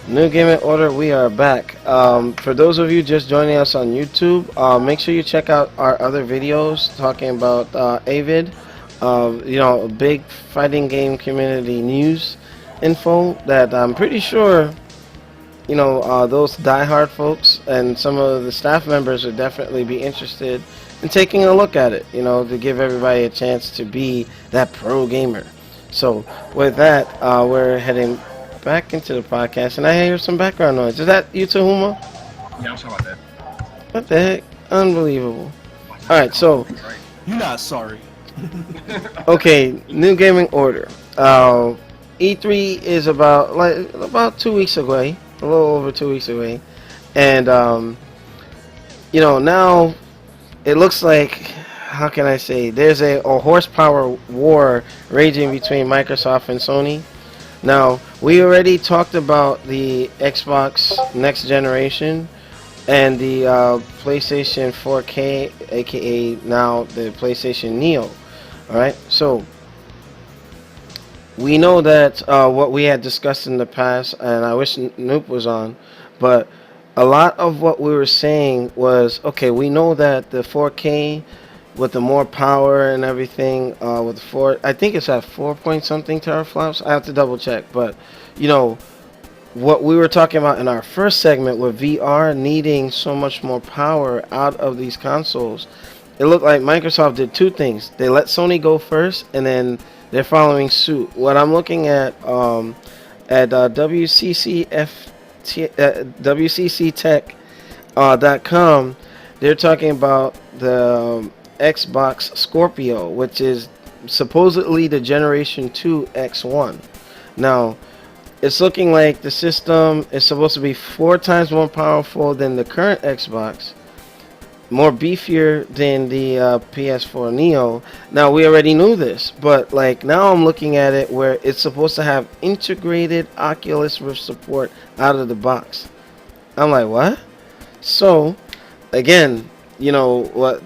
New Gaming Order, we are back. For those of you just joining us on YouTube, make sure you check out our other videos talking about Avid. A big fighting game community news info that I'm pretty sure, those diehard folks and some of the staff members would definitely be interested in taking a look at it, to give everybody a chance to be that pro gamer. So, with that, we're heading back into the podcast, and I hear some background noise. Is that you, Tahuma? Yeah, I'm sorry about that. What the heck? Unbelievable. Watch All out, right, so right? You're not sorry. okay, New Gaming Order. E3 is about 2 weeks away, a little over 2 weeks away, and now it looks like, how can I say, there's a horsepower war raging between Microsoft and Sony. Now, we already talked about the Xbox next generation and the PlayStation 4K, aka now the PlayStation Neo. Alright, so we know that what we had discussed in the past, and I wish Noop was on, but a lot of what we were saying was, okay, we know that the 4K with the more power and everything, with I think it's at 4 point something teraflops. I have to double check, but what we were talking about in our first segment with VR needing so much more power out of these consoles, it looked like Microsoft did two things. They let Sony go first, and then they're following suit. What I'm looking at WCCTech.com, they're talking about the Xbox Scorpio, which is supposedly the Generation 2 X1. Now, it's looking like the system is supposed to be 4 times more powerful than the current Xbox, more beefier than the PS4 Neo. Now, we already knew this, but now I'm looking at it where it's supposed to have integrated Oculus Rift support out of the box. I'm like, what? So, again, what?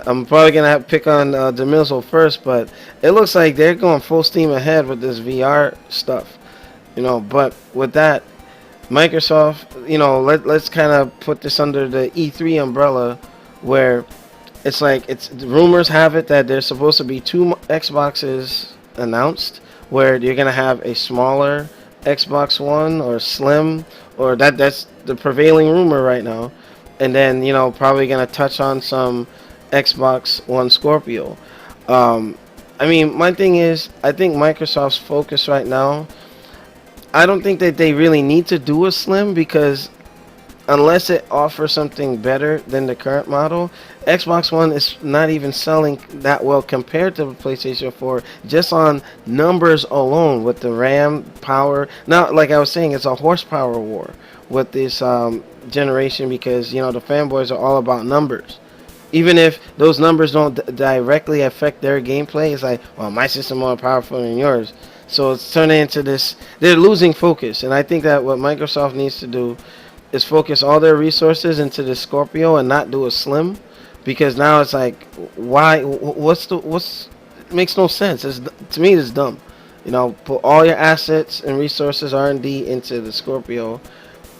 I'm probably gonna have to pick on Demizzle first, but it looks like they're going full steam ahead with this VR stuff. But with that, Microsoft, let's kind of put this under the E3 umbrella, where it's rumors have it that there's supposed to be two Xboxes announced, where you're gonna have a smaller Xbox One or Slim, or that's the prevailing rumor right now, and then probably gonna touch on some Xbox One Scorpio. My thing is, I think Microsoft's focus right now, I don't think that they really need to do a Slim, because unless it offers something better than the current model, Xbox One is not even selling that well compared to the PlayStation 4, just on numbers alone with the RAM power. Now, like I was saying, it's a horsepower war with this generation, because the fanboys are all about numbers. Even if those numbers don't directly affect their gameplay, it's like, well, my system more powerful than yours. So it's turning into this. They're losing focus, and I think that what Microsoft needs to do is focus all their resources into the Scorpio and not do a Slim, because now it's like, why? What's it makes no sense. To me, it's dumb. Put all your assets and resources, R&D, into the Scorpio.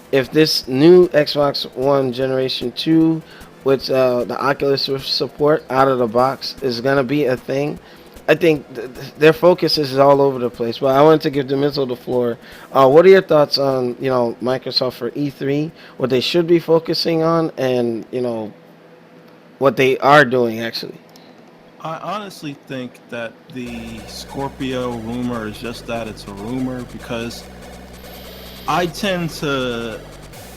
If this new Xbox One Generation 2 with the Oculus Rift support out of the box is gonna be a thing, I think their focus is all over the place. But I wanted to give Demizzle the floor. What are your thoughts on Microsoft for E3? What they should be focusing on, and what they are doing actually. I honestly think that the Scorpio rumor is just that, it's a rumor, because I tend to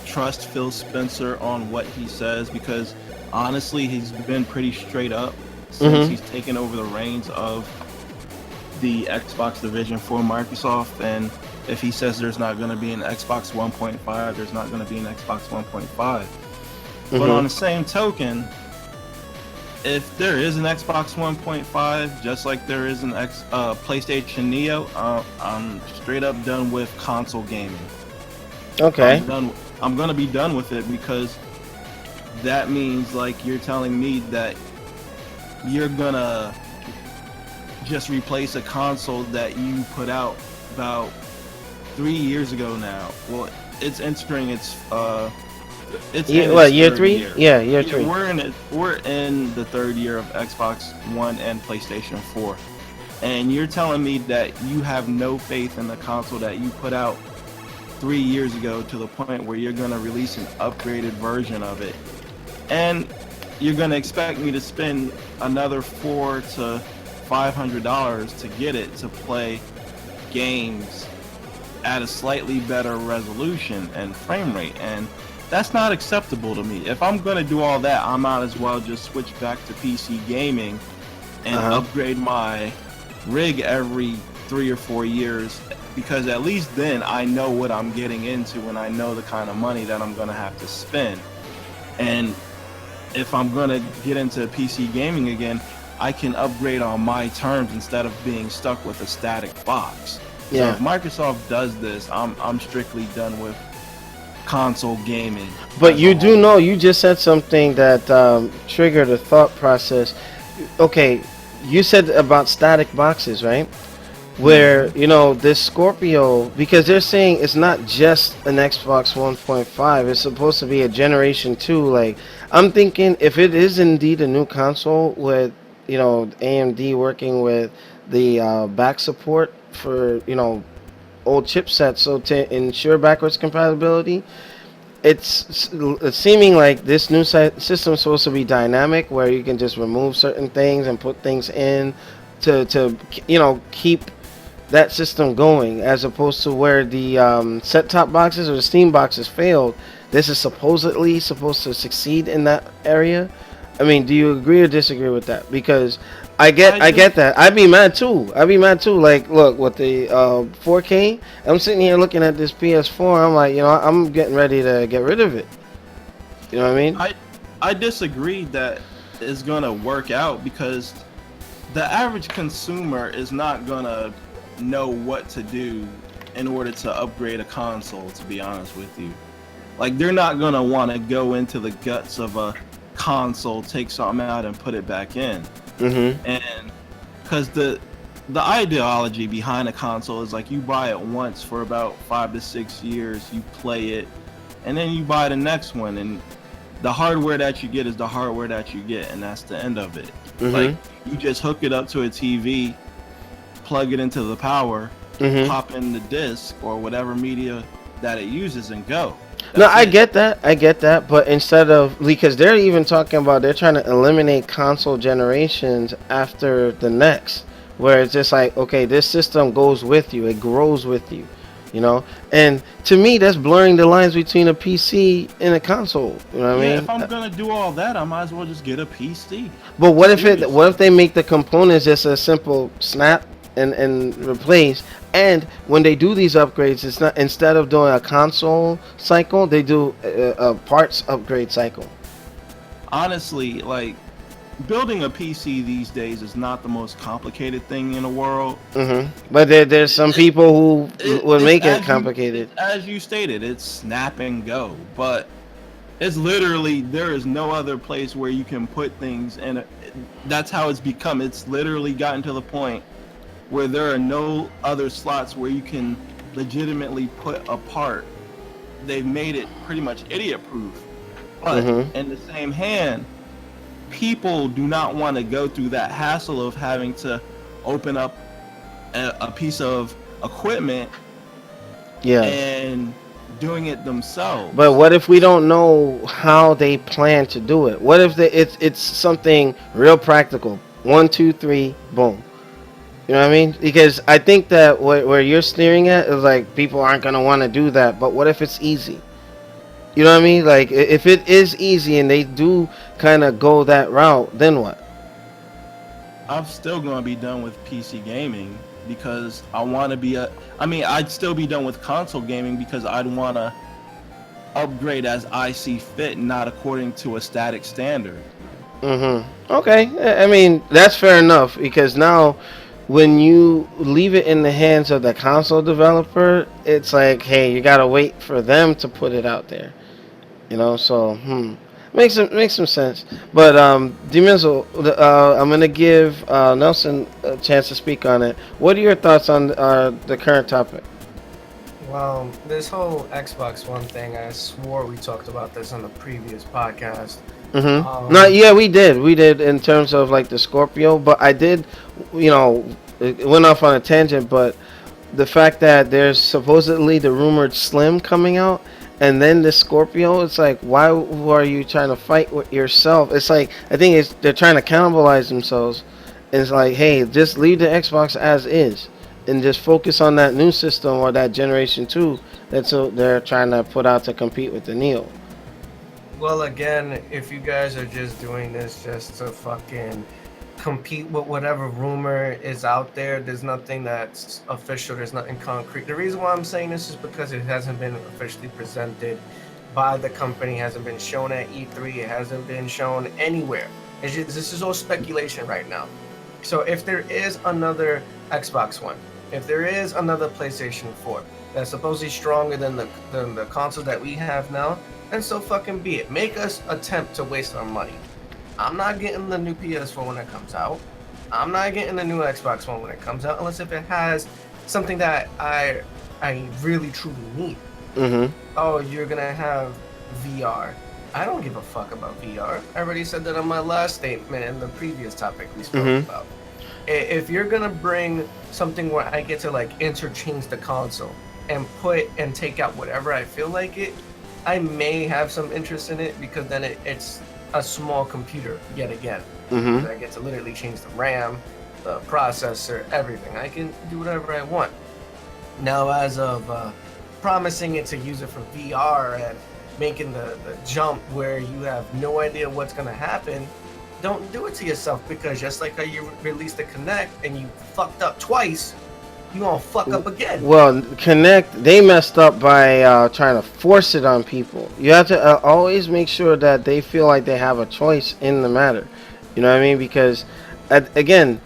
trust Phil Spencer on what he says, because honestly he's been pretty straight up since he's taken over the reins of the Xbox division for Microsoft. And if he says there's not going to be an Xbox 1.5, there's not going to be an Xbox 1.5. But on the same token, if there is an Xbox 1.5, just like there is an PlayStation Neo, I'm straight up done with console gaming. Okay. I'm gonna be done with it, because that means, like, you're telling me that you're gonna just replace a console that you put out about 3 years ago now. Well, it's entering its Year, in what, its year third 3? year. Yeah, year Yeah, 3. we're in the third year of Xbox One and PlayStation 4, and you're telling me that you have no faith in the console that you put out 3 years ago to the point where you're gonna release an upgraded version of it, and you're gonna expect me to spend another $400 to $500 to get it to play games at a slightly better resolution and frame rate, and that's not acceptable to me. If I'm gonna do all that, I might as well just switch back to PC gaming and upgrade my rig every 3 or 4 years, because at least then I know what I'm getting into and I know the kind of money that I'm gonna have to spend. And if I'm gonna get into PC gaming again, I can upgrade on my terms instead of being stuck with a static box. Yeah. So if Microsoft does this, I'm strictly done with console gaming. But you do know, you just said something that triggered a thought process. Okay, you said about static boxes, right? Where, you know, this Scorpio, because they're saying it's not just an Xbox 1.5, it's supposed to be a Generation 2. Like, I'm thinking if it is indeed a new console with, you know, AMD working with the back support for, you know, old chipsets, so to ensure backwards compatibility, it's seeming like this new system is supposed to be dynamic, where you can just remove certain things and put things in to you know, keep that system going, as opposed to where the set-top boxes or the Steam boxes failed. This is supposedly supposed to succeed in that area. I mean, do you agree or disagree with that? Because I get that. I'd be mad too. Like, look, with the 4K, I'm sitting here looking at this PS4. I'm like, you know, I'm getting ready to get rid of it. You know what I mean? I disagree that it's gonna work out, because the average consumer is not gonna know what to do in order to upgrade a console, to be honest with you. Like, they're not gonna want to go into the guts of a console, take something out and put it back in. And because the ideology behind a console is like, you buy it once for about 5 to 6 years, you play it, and then you buy the next one, and the hardware that you get is the hardware that you get, and that's the end of it. Like, you just hook it up to a TV, plug it into the power, pop in the disc or whatever media that it uses, and go. No, I get that, but instead of, because they're even talking about, they're trying to eliminate console generations after the next, where it's just like, okay, this system goes with you, it grows with you, you know. And to me, that's blurring the lines between a PC and a console. You know what I mean? If I'm gonna do all that, I might as well just get a PC. But what if they make the components just a simple snap and replace? And when they do these upgrades, it's not, instead of doing a console cycle, they do a parts upgrade cycle. Honestly, like, building a PC these days is not the most complicated thing in the world. But there's some people who would make it complicated. As you stated, it's snap and go. But it's literally, there is no other place where you can put things in. That's how it's become. It's literally gotten to the point where there are no other slots where you can legitimately put a part. They've made it pretty much idiot-proof. But in the same hand, people do not want to go through that hassle of having to open up a piece of equipment and doing it themselves. But what if we don't know how they plan to do it? What if it's something real practical? 1, 2, 3, boom. You know what I mean? Because I think that where you're steering at is like, people aren't going to want to do that. But what if it's easy? You know what I mean? Like, if it is easy and they do kind of go that route, then what? I'm still going to be done with PC gaming, because I want to be I'd still be done with console gaming, because I'd want to upgrade as I see fit, not according to a static standard. Okay. I mean, that's fair enough, because now, when you leave it in the hands of the console developer, it's like, hey, you gotta wait for them to put it out there, you know. So makes some sense. But Demizzle, I'm gonna give Nelson a chance to speak on it. What are your thoughts on the current topic? Well, this whole Xbox One thing, I swore we talked about this on the previous podcast. No, Um, yeah, we did in terms of like the Scorpio, but I did, you know, it went off on a tangent, but the fact that there's supposedly the rumored Slim coming out, and then the Scorpio, it's like, why are you trying to fight with yourself? It's like, I think it's they're trying to cannibalize themselves. It's like, hey, just leave the Xbox as is, and just focus on that new system or that Generation 2 that's they're trying to put out to compete with the Neo. well, again, if you guys are just doing this just to fucking compete with whatever rumor is out there, there's nothing that's official, there's nothing concrete. The reason why I'm saying this is because it hasn't been officially presented by the company, hasn't been shown at E3, it hasn't been shown anywhere. It's just, this is all speculation right now. So if there is another Xbox One, if there is another PlayStation 4 that's supposedly stronger than the console that we have now, then so fucking be it. Make us attempt to waste our money. I'm not getting the new PS4 when it comes out. I'm not getting the new Xbox One when it comes out, unless if it has something that I really truly need. Mm-hmm. Oh, you're gonna have VR. I don't give a fuck about VR. I already said that on my last statement in the previous topic we spoke about. If you're gonna bring something where I get to like interchange the console and put and take out whatever I feel like it, I may have some interest in it because then it's a small computer yet again. Mm-hmm. I get to literally change the RAM, the processor, everything. I can do whatever I want. Now, as of promising it to use it for VR and making the jump where you have no idea what's going to happen, don't do it to yourself, because just like how you released the Kinect and you fucked up twice, you gonna fuck up again. Well, Connect, they messed up by trying to force it on people. You have to always make sure that they feel like they have a choice in the matter. You know what I mean? Because, again,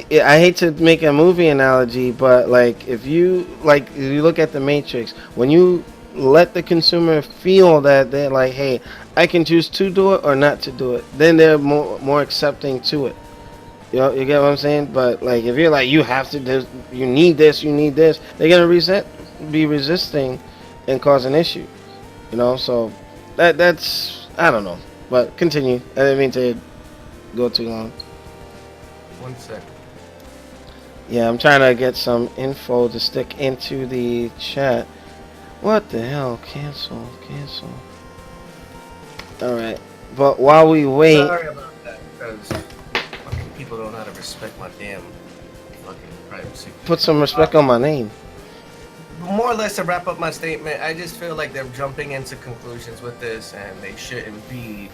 I hate to make a movie analogy, but like if you look at the Matrix, when you let the consumer feel that they're like, hey, I can choose to do it or not to do it, then they're more accepting to it. You know, you get what I'm saying? But like, if you're like, you have to do, you need this, they're gonna be resisting, and cause an issue. You know, so that's I don't know. But continue. I didn't mean to go too long. 1 sec. Yeah, I'm trying to get some info to stick into the chat. What the hell? Cancel. All right. But while we wait, Sorry about that, because fucking people don't know how to respect my damn fucking privacy. put some respect on my name. More or less, to wrap up my statement, I just feel like they're jumping into conclusions with this, and they shouldn't be,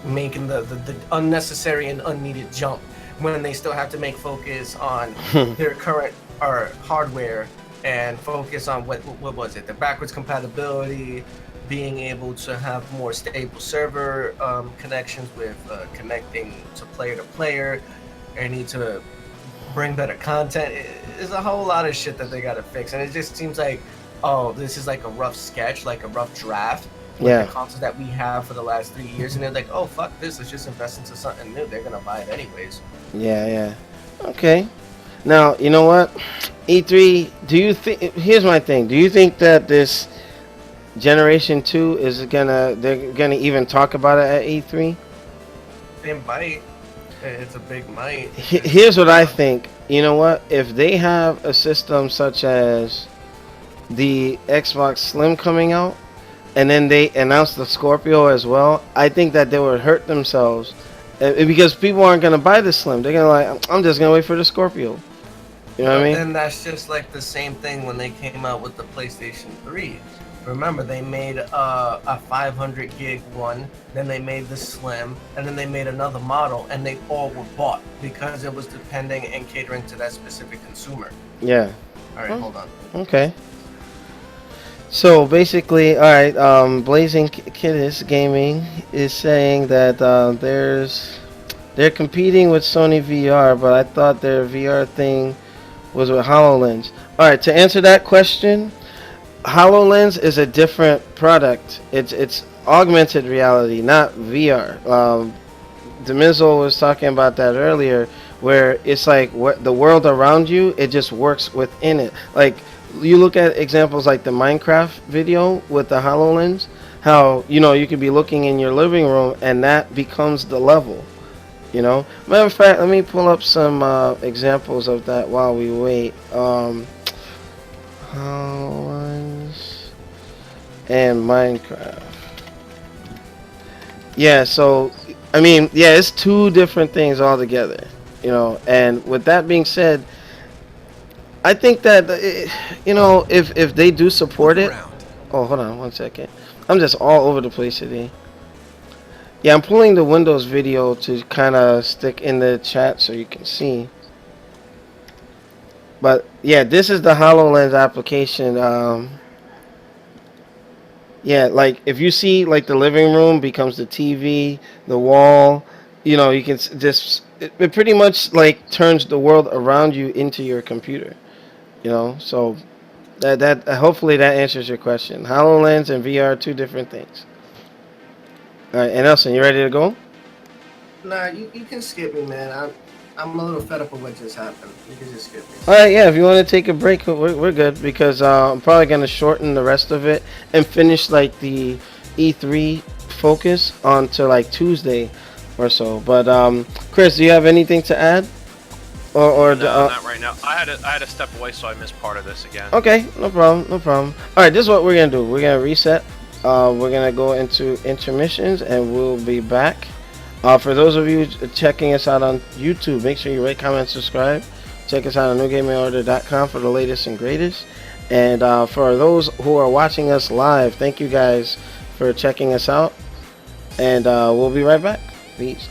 making the unnecessary and unneeded jump when they still have to make focus on their current hardware and focus on what was it, the backwards compatibility, being able to have more stable server connections with connecting to player. They need to bring better content. There's a whole lot of shit that they gotta fix, and it just seems like, oh, this is like a rough sketch, like a rough draft. The consoles that we have for the last 3 years, and they're like, oh fuck this, let's just invest into something new. They're gonna buy it anyways. Yeah. Okay. Now, you know what? E3, do you think, here's my thing. Do you think that this Generation 2 they're gonna even talk about it at E3? They might. It's a big might. Here's what I think. You know what? If they have a system such as the Xbox Slim coming out, and then they announce the Scorpio as well, I think that they would hurt themselves, because people aren't gonna buy the Slim. They're gonna like, I'm just gonna wait for the Scorpio. You know what I mean? And that's just like the same thing when they came out with the PlayStation 3. Remember, they made a 500 gig one, then they made the Slim, and then they made another model, and they all were bought because it was depending and catering to that specific consumer. Yeah. All right, hold on. Okay. So basically, all right, Blazing Kiddis Gaming is saying that they're competing with Sony VR, but I thought their VR thing was with HoloLens. All right, to answer that question, HoloLens is a different product. It's augmented reality, not VR. Demizzle was talking about that earlier, where it's like what the world around you, it just works within it. Like you look at examples like the Minecraft video with the HoloLens, how you could be looking in your living room and that becomes the level. Matter of fact, let me pull up some examples of that while we wait. HoloLens and Minecraft. Yeah, so I mean, yeah, it's two different things altogether, And with that being said, I think that if they do support it. Oh, hold on 1 second. I'm just all over the place today. Yeah, I'm pulling the Windows video to kind of stick in the chat so you can see. But yeah, this is the HoloLens application. Yeah, like if you see like the living room becomes the TV, the wall, you can just it pretty much like turns the world around you into your computer. So that hopefully that answers your question. HoloLens and VR are two different things. All right, and Nelson, you ready to go? Nah, you can skip me, man. I'm a little fed up with what just happened. You can just skip me. All right, yeah. If you want to take a break, we're good because I'm probably gonna shorten the rest of it and finish like the E3 focus onto like Tuesday or so. But Chris, do you have anything to add? No, not right now. I had to step away, so I missed part of this again. Okay, no problem. All right, this is what we're gonna do. We're gonna reset. We're gonna go into intermissions, and we'll be back. For those of you checking us out on YouTube, make sure you rate, comment, subscribe. Check us out on Newgamingorder.com for the latest and greatest. And for those who are watching us live, thank you guys for checking us out. And we'll be right back. Peace.